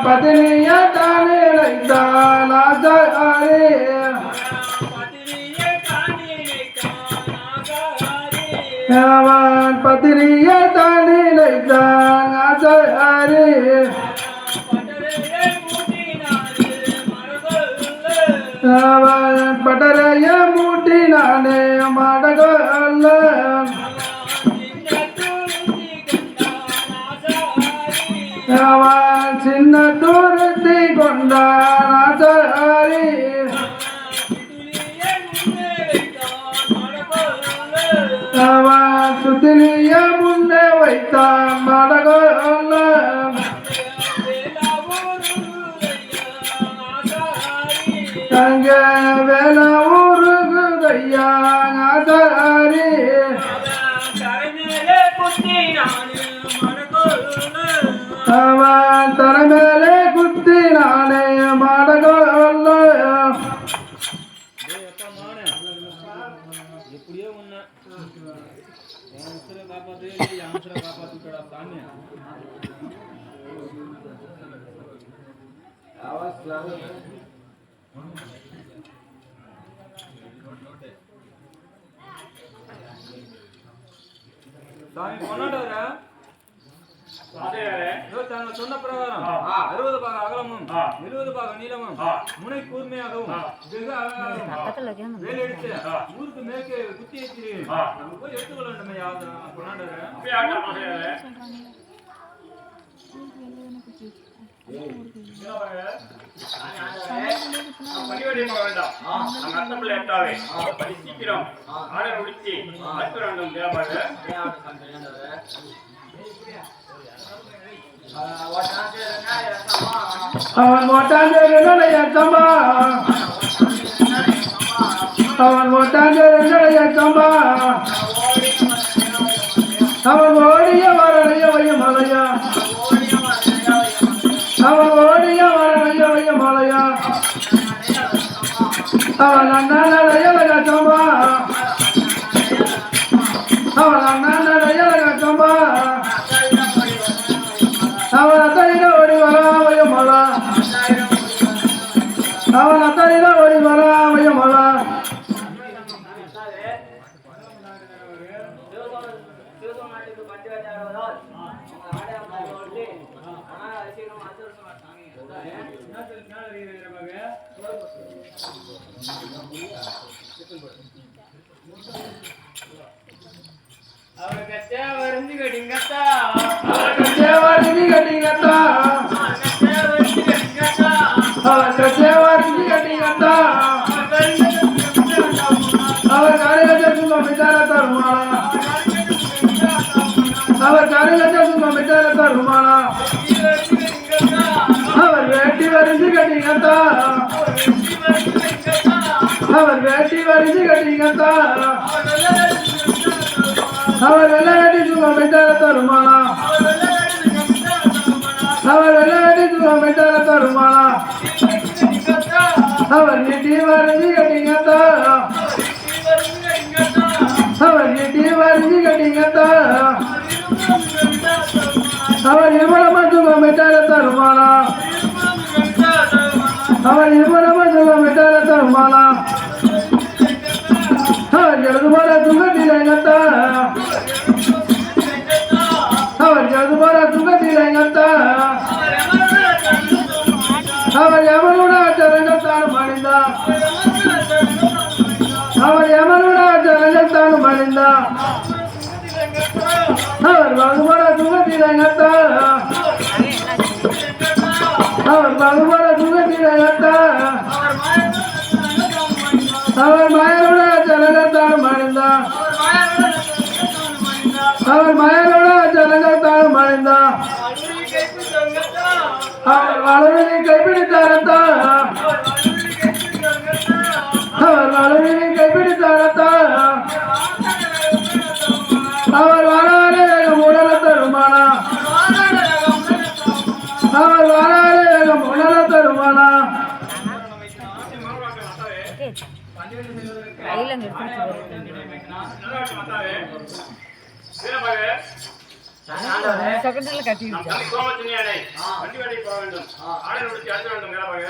பத்தினிய தானே வைத்தான் ஆசாரி அவன் பத்தினிய தானே வைத்தான் ஆசாரி அவன் பட்டறைய மூட்டினானே மடகல்ல அவன் சின்ன தூரத்தை கொண்டான் ஆசாரி அவன் சுத்திலிய முன்னே வைத்தான் மடகல்ல தங்க வேல ஊருகுதையா ஆசாரி அவன் தரமேலே குத்தி நானே மடகல்ல எப்படியோ ஒண்ணு காப்பாத்து காப்பாத்துடா சாமி சாமி கொண்டாடுற சொன்ன பிரகாரம் 60 பாக அகலமும் 70 பாக நீளமும் முனை கூர்மையாகவும் வேலை எடுத்து ஊருக்கு மேற்கே குத்தி வைக்கிறேன் நம்ம போய் எடுத்துக்கொள்ள வேண்டுமே கொண்டாடுறேன் அவன் மோட்டாஞ்சம்மா அவன் மோட்டாஞ்சம்மா அவன் ஓடிய வரலைய வையமலையா அவன் ஓடிய வரலைய வையமலையா அவன் அண்ணாலைய வையச்சம்மா அவன் அண்ணாலைய வையச்சம்மா அவன் அத்தனையில ஓடி வராமைய மலா அவன் அத்தனையில ஓடி வராமைய மலா அவருக்கு தேவரிஞ்சு கட்டிங்கத்தா தேவரிஞ்சு கட்டிங்கத்தா அவருக்கு தேவரிஞ்சு கட்டிங்கத்தா அவர் காரியத்தை சும்மா விட்டார தருமானா அவர் காரியத்தை சும்மா விட்டார தருமானா அவர் வேட்டி வரிஞ்சு கட்டிங்கத்தா அவர் வேட்டி வரிஞ்சு கட்டிங்கத்தா அவர் வெள்ளாட்டி சும்மா மெட்டால தருமானா அவர் வெள்ளாட்டி சும்மா மெட்டால தருமானா அவர் நீட்டி வரைஞ்சி கட்டிங்கத்தா அவர் நீட்டி வரைஞ்சி கட்டிங்கத்தா அவர் இவ்வளவு சும்மா மெட்டால தருமானா அவர் இவ்வளவு சும்மா மெட்டால தருமானா அவர் எழுது போல துங்கத்திலங்கத்தா அவர் எழுது போல துங்கத்திலங்கத்தா அவர் எவனுட ஜனங்கத்தானு மணிந்தா அவர் எவனுட ஜனங்கத்தானு மணிந்தா அவர் வகுபோல துங்கத்திலங்கத்தா அவர் வகுபோல துங்கத்திலங்கத்தா அவர் மயனுட ஜனங்கத்தானு மணிந்தா அவர் மயனுட ஜனங்கத்தானு மணிந்தா அவர் வலுவினை கைப்பிடித்தாரத்தா அவர் வலுவினை கைப்பிடித்தாரத்தா அவர் வராலே உடல தருமானா அவர் வராலே உடல தருமானா செகண்ட்ல கட்டி நம் தம்பி கோமச்சினியானை வண்டி வேலை போக வேண்டும். ஆடை உடுத்தி அழைக்க வேண்டும். நேரமாக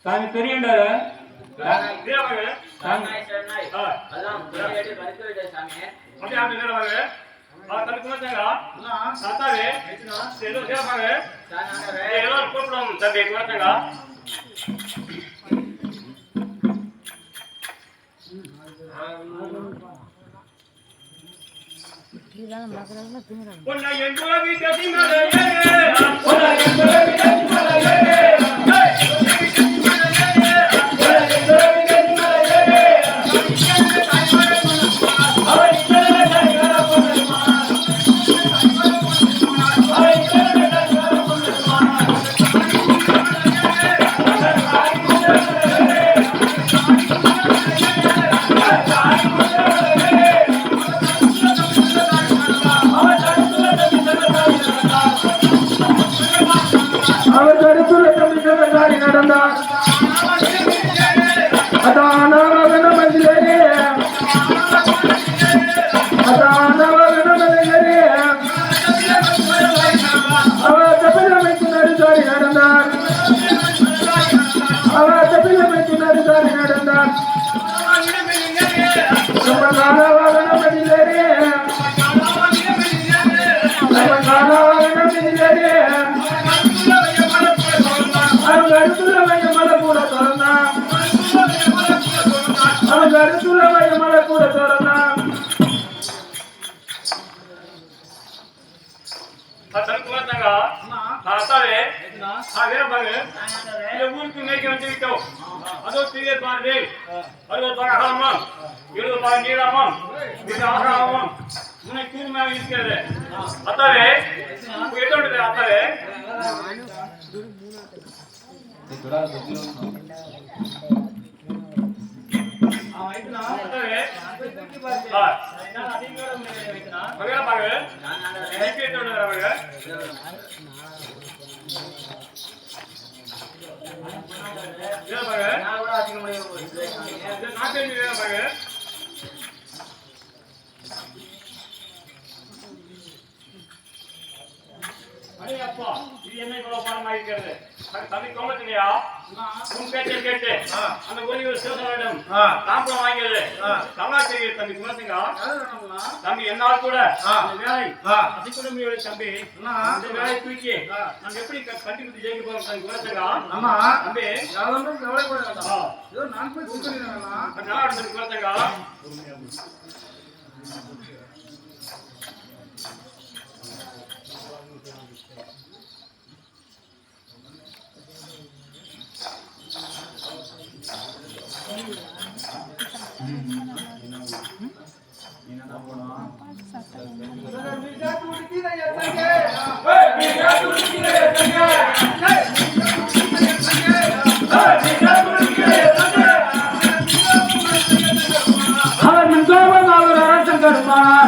சாமி பெரியண்டாரு வீரபாகு சாமி அப்படியே அப்படி வீரபாகு தனக்கு குமாரத்தங்க தாத்தாவே வீரபாகு எல்லாரும் கூப்பிடும் தம்பி குமாரத்தங்க பொன்னை என் குலவி கதி மலையே பொன்னை என் குலவி கதி மலையே அவர் கருத்துள்ள தமிழ்நாடு நடந்தார் அதான மதிலே அதான மதிலே அவர் தமிழமைக்கு நடுதாரி நடந்தார் அவர் தமிழமைக்கு நடுதாரி நடந்தார் நம்ம காலவாகன மதிலே நம்ம காலவாகன மதிலே அவன் கருத்துல வைக்க மலை கூட திறந்தான் அவன் கருத்துல வைக்க மலை கூட திறந்தான் குமாரத்தங்க தாத்தாவே வீரபாகு இந்த ஊருக்கு மேய்க்க வந்து விட்டோம் அதோ பெரிய பாரு 60 பாக அகலமும் 70 பாக நீளமும் இது ஆகமும் முனை கூர்மையாக இருக்கிறது அத்தாவே எத்தோடு அத்தாவே அப்பா இது என்ன இவ்வளவு பாடமா இருக்கிறது தம்பி கோமத்திலையா உன் பேச்சை கேட்டு அந்த ஒரு சிவசனிடம் தாம்பரம் வாங்கியது தமிழ்நாட்டு தம்பி குமரசிங்கா தம்பி என்னால் கூட வேலை அதிகுடமையோட தம்பி இந்த வேலை தூக்கி நம்ம எப்படி கண்டிப்பா ஜெயிக்க போறோம் தம்பி குமரசிங்கா தம்பி நான் போய் கூப்பிடுறேன் நல்லா தம்பி குமரசிங்கா அவன் கோபம் அவர் அரசன் கருப்பான்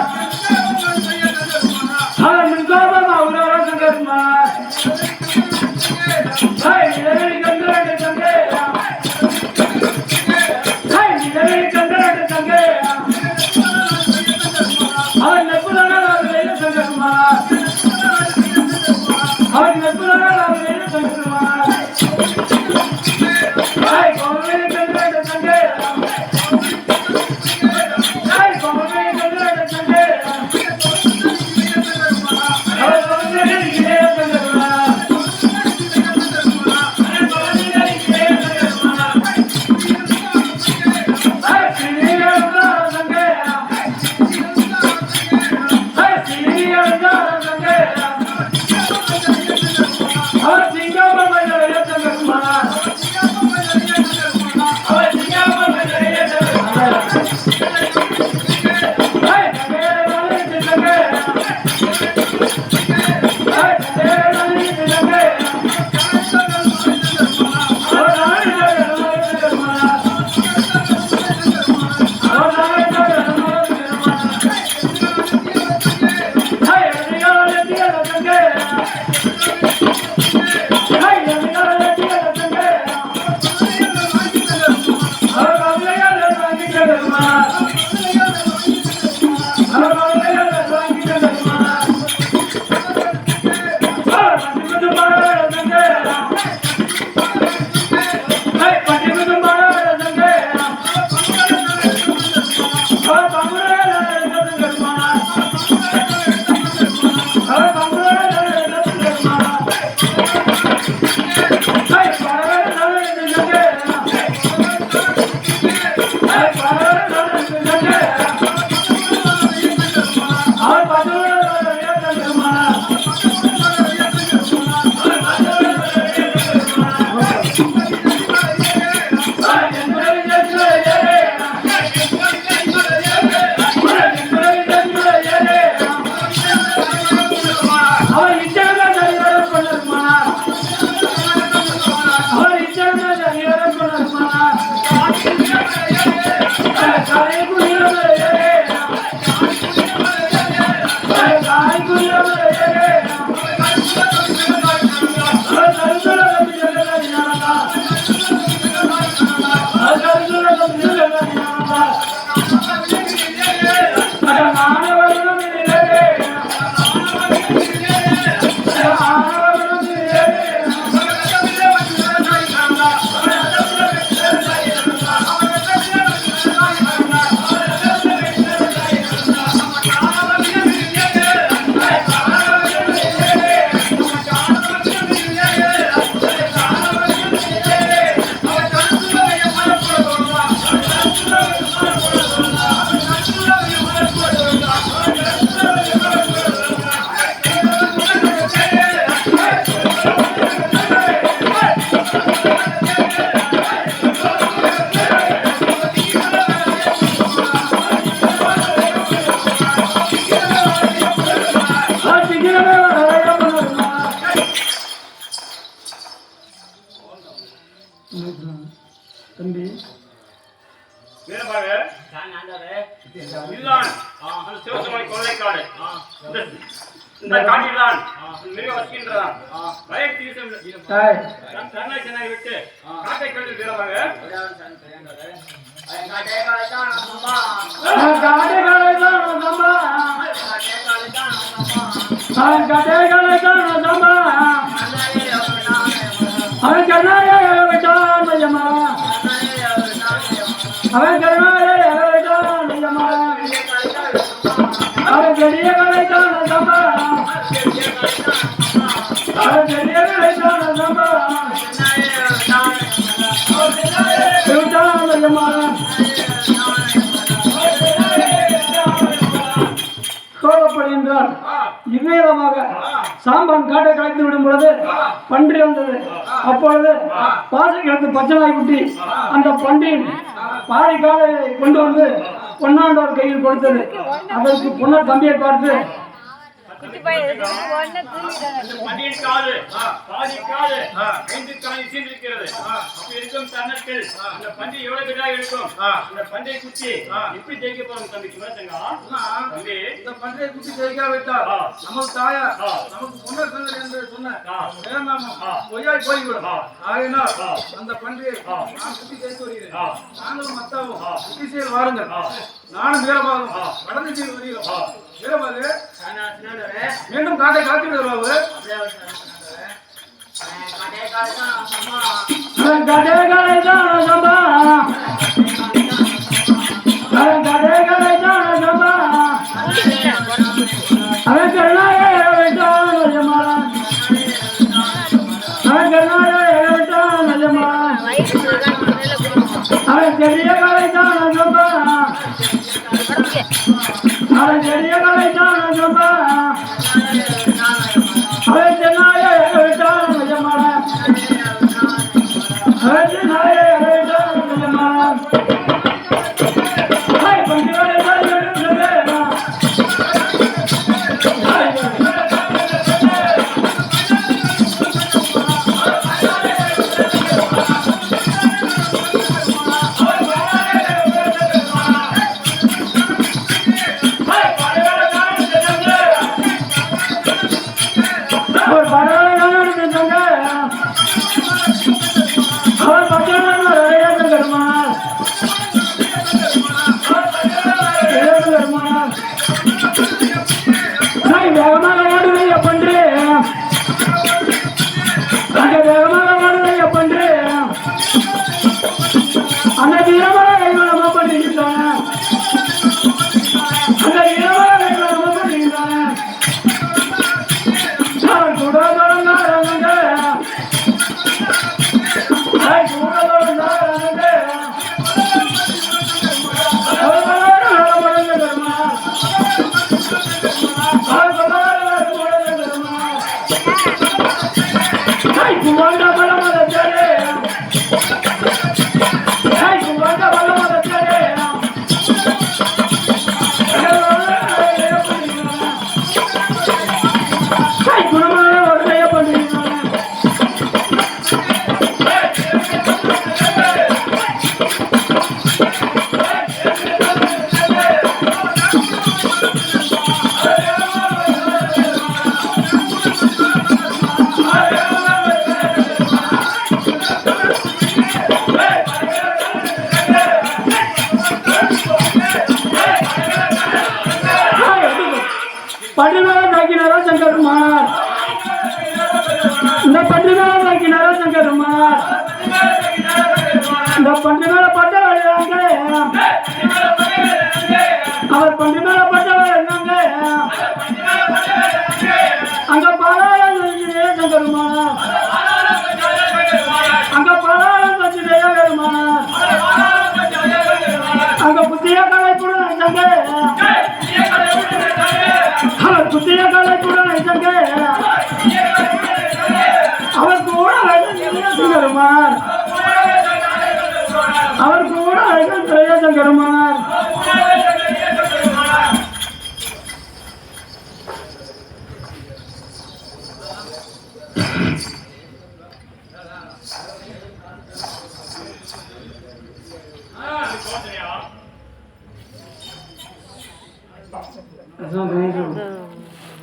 தம்பி வீரபாக இதுதான் அந்த சிவசமணி கொள்ளைக்காடு. இந்த காட்டில்தான் மிருக வசிக்கின்றதான். வயல் தீசம் தன்னை சென்னை விட்டு காட்டை கண்டு வீரபாக கோபப்படுகின்றார். இவ்விதமாக சாம்பான் காட்டை கலைத்து விடும் பொழுது பன்றி வந்தது. அப்பொழுது பாசை கிடந்து பச்சனாய் குட்டி அந்த பன்றியின் பாறை காலை கொண்டு வந்து பொன்னாண்டோர் கையில் கொடுத்தது. அதற்கு பொன்னர் தம்பியை பார்த்து பன்றியின் காது பாதி காது 5 காலை சீர்ந்திருக்கிறது. அப்படி இருக்கும் தருணத்தில் அந்த பன்றி எவ்வளவு பெரிதாக இருக்கும். அந்த பன்றியை குத்தி எப்படி ஜெயிக்க போறோம் தம்பி குமரசங்கா? தம்பி இந்த பன்றியை குத்தி ஜெயிக்காவிட்டால் நமக்கு தாயா நமக்கு பொன்னர் சொன்னது என்று சொன்ன பொய்யாய் போய்விடும். ஆகையினால் அந்த பன்றியை நான் குத்தி ஜெயித்து வருகிறேன். நாங்களும் மத்தாவும் குத்தி செய்து வாருங்கள். நானும் வீரபாகும் வடந்து செய்து வருகிறோம். வீரபாகு மீண்டும் காட்டை காத்து விடுவாரு.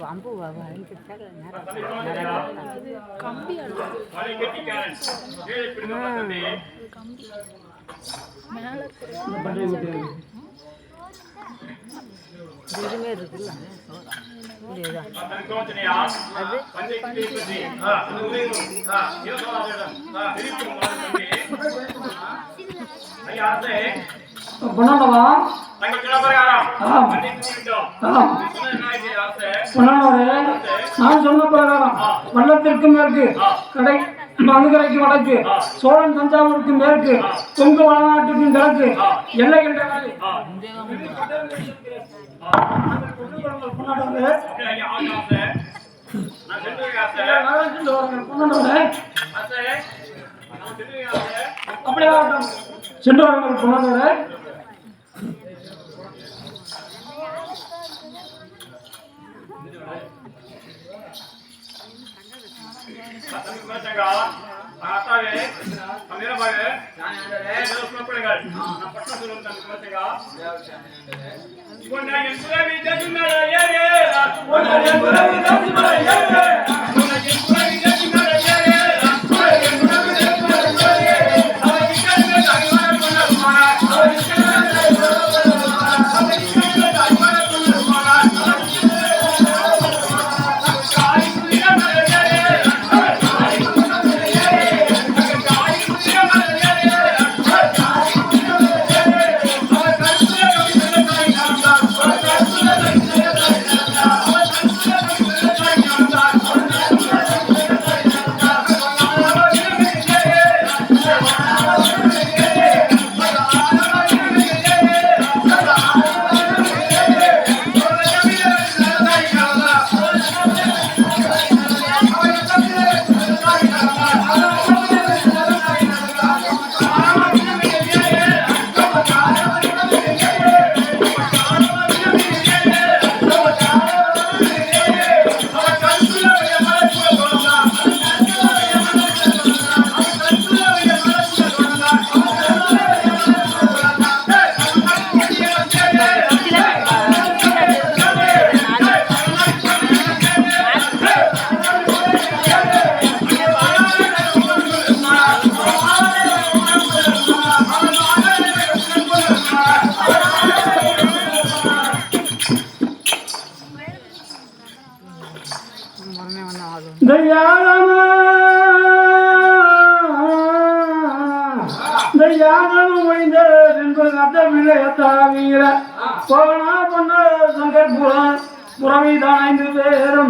அம்பு வாங்கிட்டாங்க கம்பி வலை கெட்டிக்காரன் ஏழை பிடித்த தம்பி இதுமே இருக்குல்ல இதுதான் தம்பி கோமச்சனையா பஞ்சை பற்றி அந்த உதயம் யோசனாவிடம் திருப்பி தம்பி ஐயா அரசே பொன்னாடவா தங்கள் சொன்ன பிரகாரம் பஞ்சை கூறிட்டோம் நான் சொன்ன பிரகாரம் வள்ளத்திற்கு மேற்கு கடை மதுரைக்கு வடக்கு சோழன் தஞ்சாவூருக்கு மேற்கு கொங்கு வடநாட்டுக்கு கிழக்கு எல்லை கண்ட அப்படியே சென்று வாருங்கள் பொன்னாடவரே. புறவிதான் 5 பேரும்